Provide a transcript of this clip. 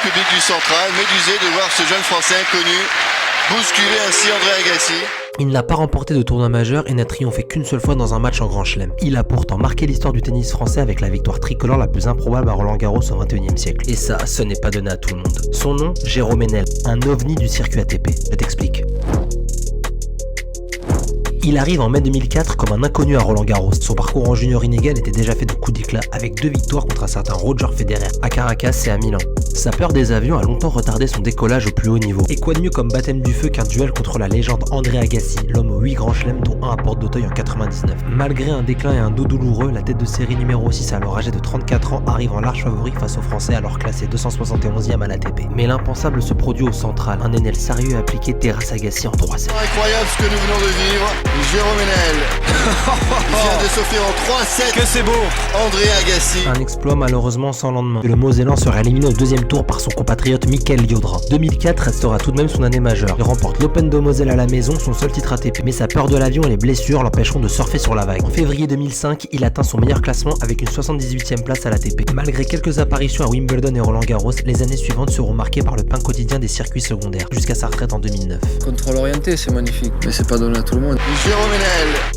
public du Central, médusé de voir ce jeune Français inconnu bousculer ainsi André Agassi. Il n'a pas remporté de tournoi majeur et n'a triomphé qu'une seule fois dans un match en Grand Chelem. Il a pourtant marqué l'histoire du tennis français avec la victoire tricolore la plus improbable à Roland-Garros au XXIe siècle. Et ça, ce n'est pas donné à tout le monde. Son nom, Jérôme Hénel, un ovni du circuit ATP. Je t'explique. Il arrive en mai 2004 comme un inconnu à Roland-Garros. Son parcours en junior inégal était déjà fait de coups d'éclat avec 2 victoires contre un certain Roger Federer à Caracas et à Milan. Sa peur des avions a longtemps retardé son décollage au plus haut niveau. Et quoi de mieux comme baptême du feu qu'un duel contre la légende André Agassi, l'homme aux 8 grands chelems dont un à Porte d'Auteuil en 99. Malgré un déclin et un dos douloureux, la tête de série numéro 6 alors âgé de 34 ans arrive en large favori face aux Français alors classé 271e à l'ATP. Mais l'impensable se produit au Central, un Hénel sérieux a appliqué terrasse Agassi en 3 sets. Incroyable ce que nous venons de vivre. Jérôme Hénel vient de s'offrir en 3-7. Que c'est beau! André Agassi. Un exploit malheureusement sans lendemain. Le Mosellan sera éliminé au deuxième tour par son compatriote Mikael Yodra. 2004 restera tout de même son année majeure. Il remporte l'Open de Moselle à la maison, son seul titre ATP. Mais sa peur de l'avion et les blessures l'empêcheront de surfer sur la vague. En février 2005, il atteint son meilleur classement avec une 78e place à l'ATP. Malgré quelques apparitions à Wimbledon et Roland-Garros, les années suivantes seront marquées par le pain quotidien des circuits secondaires, jusqu'à sa retraite en 2009. Contrôle orienté, c'est magnifique, mais c'est pas donné à tout le monde. Jérôme Hénel.